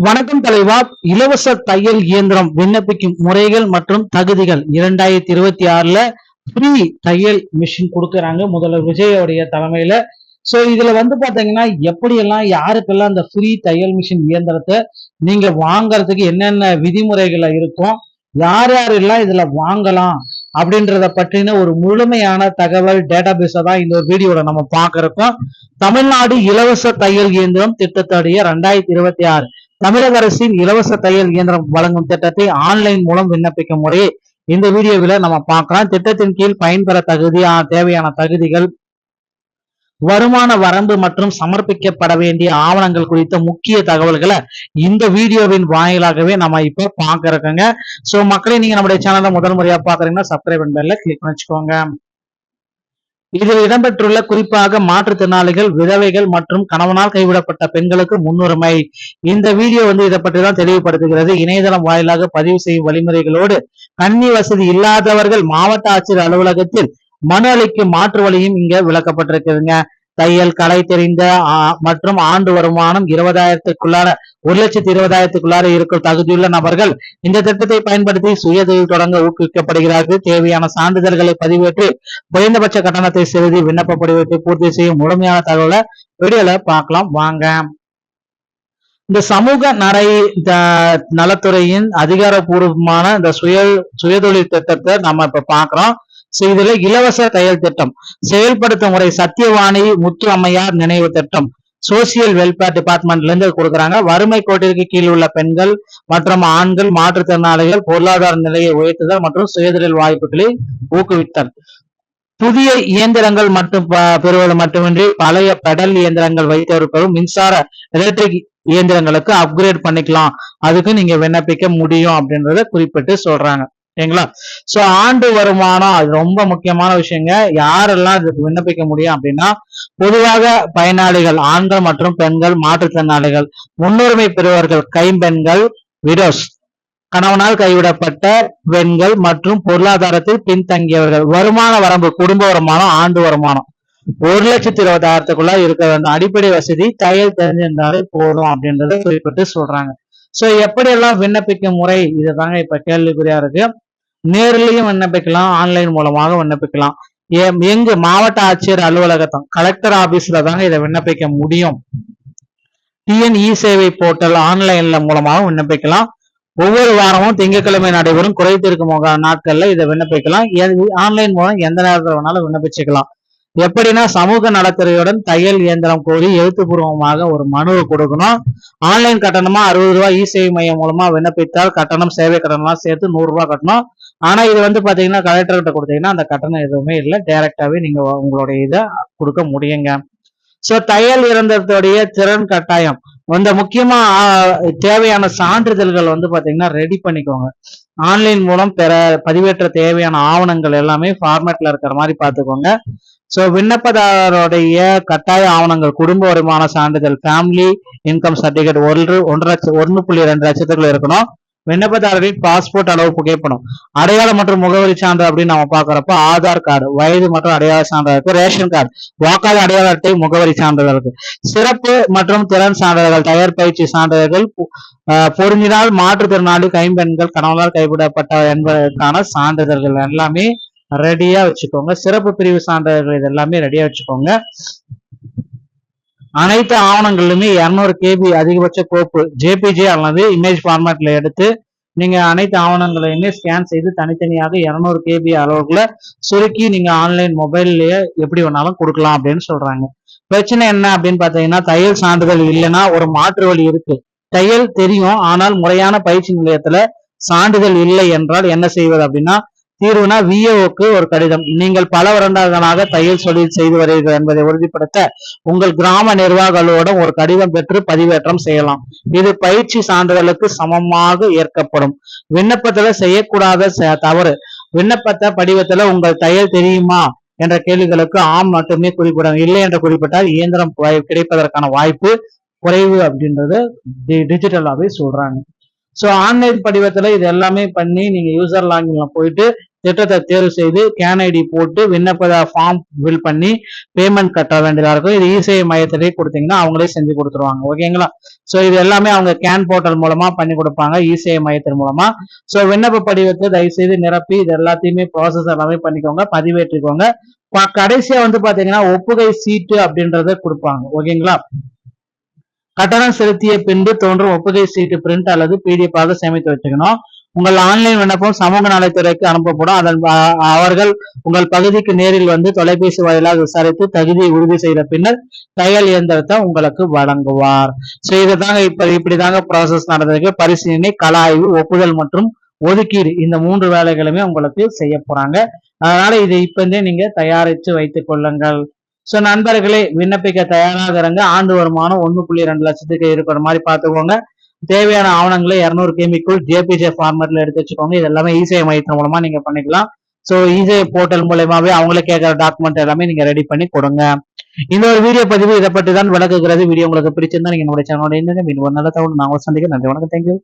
வணக்கம் தலைவா. இலவச தையல் இயந்திரம் விண்ணப்பிக்கும் முறைகள் மற்றும் தகுதிகள் 2026ல ஃப்ரீ தையல் மிஷின் கொடுக்கறாங்க முதல்வர் விஜயோடைய தலைமையில. சோ இதுல பாத்தீங்கன்னா எப்படியெல்லாம் யாருக்கெல்லாம் இந்த ஃப்ரீ தையல் மிஷின் இயந்திரத்தை நீங்க வாங்கறதுக்கு என்னென்ன விதிமுறைகள் இருக்கும், யார் யாரெல்லாம் இதுல வாங்கலாம் அப்படின்றத பற்றின ஒரு முழுமையான தகவல் டேட்டாபேஸை தான் இந்த ஒரு வீடியோல நம்ம பார்க்கறோம். தமிழ்நாடு இலவச தையல் இயந்திரம் திட்டத்துடைய 2026 தமிழக அரசின் இலவச தையல் இயந்திரம் வழங்கும் திட்டத்தை ஆன்லைன் மூலம் விண்ணப்பிக்கும் முறையை இந்த வீடியோவில் நம்ம பார்க்கலாம். திட்டத்தின் கீழ் பயன்பெற தேவையான தகுதிகள், வருமான வரம்பு மற்றும் சமர்ப்பிக்கப்பட வேண்டிய ஆவணங்கள் குறித்த முக்கிய தகவல்களை இந்த வீடியோவின் வாயிலாகவே நம்ம இப்ப பார்க்கறோங்க. சோ மக்களை நீங்க நம்முடைய சேனலை முதல் முறையா பாக்குறீங்கன்னா சப்ஸ்கிரைப் பெல்ல கிளிக் பண்ணி வச்சுக்கோங்க. இதில் இடம்பெற்றுள்ள குறிப்பாக மாற்றுத்திறனாளிகள், விதவைகள் மற்றும் கணவனால் கைவிடப்பட்ட பெண்களுக்கு முன்னுரிமை. இந்த வீடியோ இதை பற்றி தான் தெளிவுபடுத்துகிறது. இணையதளம் வாயிலாக பதிவு செய்யும் வழிமுறைகளோடு கணினி வசதி இல்லாதவர்கள் மாவட்ட ஆட்சியர் அலுவலகத்தில் மனு அளிக்கும் மாற்று வழியும் இங்க விளக்கப்பட்டிருக்குதுங்க. தையல் கலை தெரிந்த மற்றும் ஆண்டு வருமானம் 20,000க்குள்ளார 1,20,000க்குள்ளார இருக்கும் தகுதியுள்ள நபர்கள் இந்த திட்டத்தை பயன்படுத்தி சுய தொழில் தொடங்க ஊக்குவிக்கப்படுகிறார்கள். தேவையான சான்றிதழ்களை பதிவேற்று குறைந்தபட்ச கட்டணத்தை செலுத்தி விண்ணப்ப படிவத்தை பூர்த்தி செய்யும் முழுமையான தகவலை வீடியோல பார்க்கலாம் வாங்க. இந்த சமூக நலத்துறையின் அதிகாரப்பூர்வமான இந்த சுயதொழில் திட்டத்தை நம்ம இப்ப பாக்குறோம். இதுல இலவச தையல் திட்டம் செயல்படுத்தும் முறை சத்தியவாணி முத்து அம்மையார் நினைவு திட்டம் சோசியல் வெல்ஃபேர் டிபார்ட்மெண்ட்ல இருந்து கொடுக்குறாங்க. வறுமை கோட்டிற்கு கீழ் உள்ள பெண்கள் மற்றும் ஆண்கள், மாற்றுத்திறனாளிகள் பொருளாதார நிலையை உயர்த்துதல் மற்றும் சுயதொழில் வாய்ப்புகளை ஊக்குவித்தல். புதிய இயந்திரங்கள் மற்றும் பெறுவது மட்டுமின்றி பழைய பெடல் இயந்திரங்கள் வைத்திருப்பதும் மின்சார எலக்ட்ரிக் இயந்திரங்களுக்கு அப்கிரேட் பண்ணிக்கலாம், அதுக்கு நீங்க விண்ணப்பிக்க முடியும் அப்படின்றத குறிப்பிட்டு சொல்றாங்க. சரிங்களா? சோ ஆண்டு வருமானம் அது ரொம்ப முக்கியமான விஷயங்க. யாரெல்லாம் இதுக்கு விண்ணப்பிக்க முடியும் அப்படின்னா, பொதுவாக பயனாளிகள் ஆண்கள் மற்றும் பெண்கள், மாற்றுத்திறனாளிகள், முன்னுரிமை பெறுவர்கள் கைம்பெண்கள், விடோஸ், கணவனால் கைவிடப்பட்ட பெண்கள் மற்றும் பொருளாதாரத்தில் பின்தங்கியவர்கள். வருமான வரம்பு குடும்ப வருமானம் ஆண்டு வருமானம் 1,20,000க்குள்ள இருக்க வேண்டும். அடிப்படை வசதி தையல் தெரிஞ்சிருந்தாலே போதும் அப்படின்றத குறிப்பிட்டு சொல்றாங்க. சோ எப்படியெல்லாம் விண்ணப்பிக்கும் முறை இதுதாங்க இப்ப கேள்விக்குறியா இருக்கு. நேரிலையும் விண்ணப்பிக்கலாம், ஆன்லைன் மூலமாக விண்ணப்பிக்கலாம். எங்க மாவட்ட ஆட்சியர் அலுவலகத்தம் கலெக்டர் ஆபீஸ்ல தாங்க இதை விண்ணப்பிக்க முடியும். டிஎன் இ சேவை போர்ட்டல் ஆன்லைன்ல மூலமாக விண்ணப்பிக்கலாம். ஒவ்வொரு வாரமும் திங்கட்கிழமை நடைபெறும் குறைத்திருக்கும் நாட்கள்ல இதை விண்ணப்பிக்கலாம். ஆன்லைன் மூலம் எந்த நேரத்தில் வேணாலும் விண்ணப்பிச்சுக்கலாம். எப்படின்னா, சமூக நலத்துறையுடன் தையல் இயந்திரம் கோரி எழுத்துப்பூர்வமாக ஒரு மனுவை கொடுக்கணும். ஆன்லைன் கட்டணமா 60 ரூபாய் இ சேவை மையம் மூலமா விண்ணப்பித்தால் கட்டணம் சேவை கட்டணம்லாம் சேர்த்து 100 ரூபாய் கட்டணும். ஆனா இது பாத்தீங்கன்னா கலெக்டர்கிட்ட கொடுத்தீங்கன்னா அந்த கட்டணம் எதுவுமே இல்லை, டைரக்டாவே நீங்க உங்களுடைய இதை கொடுக்க முடியுங்க. சோ தையல் இயந்திரத்துடைய திறன் கட்டாயம் முக்கியமா தேவையான சான்றிதழ்கள் பாத்தீங்கன்னா ரெடி பண்ணிக்கோங்க. ஆன்லைன் மூலம் பதிவேற்ற தேவையான ஆவணங்கள் எல்லாமே ஃபார்மேட்ல இருக்கிற மாதிரி பாத்துக்கோங்க. சோ விண்ணப்பதாரருடைய கட்டாய ஆவணங்கள் குடும்ப வருமான சான்றிதழ் ஃபேமிலி இன்கம் சர்டிபிகேட் 1.2 லட்சத்துக்குள்ள இருக்கணும். விண்ணப்பதாரரின் பாஸ்போர்ட் அளவு புகைப்படம், அடையாளம் மற்றும் முகவரி சான்று அப்படின்னு நம்ம பாக்குறப்ப ஆதார் கார்டு, வயது மற்றும் அடையாள சான்றிதழுக்கு, ரேஷன் கார்டு, வாக்காளர் அடையாள அட்டை, முகவரி சான்றிதழுக்கு, சிறப்பு மற்றும் திறன் சான்றிதழ்கள், தயார் பயிற்சி சான்றிதழ்கள் பொருந்தினால் மாற்றுத்திறனாளி கைம்பெண்கள் கணவனால் கைவிடப்பட்ட என்பதற்கான சான்றிதழ்கள் எல்லாமே ரெடியா வச்சுக்கோங்க. சிறப்பு பிரிவு சான்றிதழ்கள் இது எல்லாமே ரெடியா வச்சுக்கோங்க. அனைத்து ஆவணங்களுமே 200 KB அதிகபட்ச கோப்பு ஜேபிஜே அல்லது இமேஜ் ஃபார்மேட்ல எடுத்து நீங்க அனைத்து ஆவணங்களையுமே ஸ்கேன் செய்து தனித்தனியாக 200 KB அளவுக்குள்ள சுருக்கி நீங்க ஆன்லைன் மொபைல்லயே எப்படி வேணாலும் கொடுக்கலாம் அப்படின்னு சொல்றாங்க. பிரச்சனை என்ன அப்படின்னு பாத்தீங்கன்னா, தையல் சான்றிதழ் இல்லைன்னா ஒரு மாற்று வழி இருக்கு. தையல் தெரியும், ஆனால் முறையான பயிற்சி நிலையத்துல சான்றிதழ் இல்லை என்றால் என்ன செய்வது அப்படின்னா, தீர்வுனா விஏஓக்கு ஒரு கடிதம். நீங்கள் பல வருடங்களாக தையல் தொழில் செய்து வருகிறீர்கள் என்பதை உறுதிப்படுத்த உங்கள் கிராம நிர்வாக அலுவலகம் ஒரு கடிதம் பெற்று பதிவேற்றம் செய்யலாம். இது பயிற்சி சான்றிதழுக்கு சமமாக ஏற்கப்படும். விண்ணப்பத்துல செய்யக்கூடாத தவறு, விண்ணப்பத்த படிவத்துல உங்கள் தையல் தெரியுமா என்ற கேள்விகளுக்கு ஆம் மட்டுமே குறிப்பிடும். இல்லை என்று குறிப்பிட்டால் இயந்திரம் கிடைப்பதற்கான வாய்ப்பு குறைவு அப்படின்றது டிஜிட்டலாவே சொல்றாங்க. சோ ஆன்லைன் படிவத்துல இது எல்லாமே பண்ணி நீங்க யூசர் லாகின்ல போயிட்டு திட்டத்தை தேர்வு செய்து கேன் ஐடி போட்டு விண்ணப்ப ஃபார்ம் ஃபில் பண்ணி பேமெண்ட் கட்ட வேண்டியதா இருக்கும். இது இசேவை மையத்திலேயே கொடுத்தீங்கன்னா அவங்களே செஞ்சு கொடுத்துருவாங்க. ஓகேங்களா? ஸோ இது எல்லாமே அவங்க கேன் போர்ட்டல் மூலமா பண்ணி கொடுப்பாங்க, இசேவை மையத்தின் மூலமா. ஸோ விண்ணப்ப படிவத்தை தயவு செய்து நிரப்பி இது எல்லாத்தையுமே ப்ராசஸ் எல்லாமே பண்ணிக்கோங்க, பதிவேற்றிக்கோங்க. கடைசியா பாத்தீங்கன்னா ஒப்புகை சீட்டு அப்படின்றத கொடுப்பாங்க. ஓகேங்களா? கட்டணம் செலுத்திய பின்பு தோன்றும் ஒப்புகை சீட்டு பிரிண்ட் அல்லது PDF ஆக சேமித்து வச்சுக்கணும். உங்கள் ஆன்லைன் விண்ணப்பம் சமூக நலத்துறைக்கு அனுப்பப்படும். அவர்கள் உங்கள் பகுதிக்கு நேரில் தொலைபேசி வாயிலாக விசாரித்து தகுதியை உறுதி செய்த பின்னர் தையல் இயந்திரத்தை உங்களுக்கு வழங்குவார். சோ இதுதாங்க இப்படிதாங்க ப்ராசஸ் நடந்திருக்கு. பரிசீலனை, கள ஆய்வு, ஒப்புதல் மற்றும் ஒதுக்கீடு இந்த 3 வேலைகளுமே உங்களுக்கு செய்ய போறாங்க. அதனால இதை இப்பந்தே நீங்க தயாரித்து வைத்துக் கொள்ளுங்கள். சோ நண்பர்களே, விண்ணப்பிக்க தயாராக இருங்க. ஆண்டு வருமானம் 1.2 லட்சத்துக்கு இருக்கிற மாதிரி பாத்துக்கோங்க. தேவையான ஆவணங்களை 200 கிமிக்குள் JPG ஃபார்மேட்ல எடுத்து வச்சுக்கோங்க. இது எல்லாமே இசேவை மையத்தின் மூலமா நீங்க பண்ணிக்கலாம். சோ இசேவை போர்ட்டல் மூலமாவே அவங்களே கேட்கிற டாக்குமெண்ட் எல்லாமே நீங்க ரெடி பண்ணி கொடுங்க. இந்த ஒரு வீடியோ பதிவு இதை பற்றி தான் விளக்குகிறது. வீடியோ உங்களுக்கு பிடிச்சிருந்தா நீங்க நம்முடைய சேனலோட இன்னும் ஒரு நல்ல தகவல் நான் சந்திக்க. நன்றி, வணக்கம், தேங்க்யூ.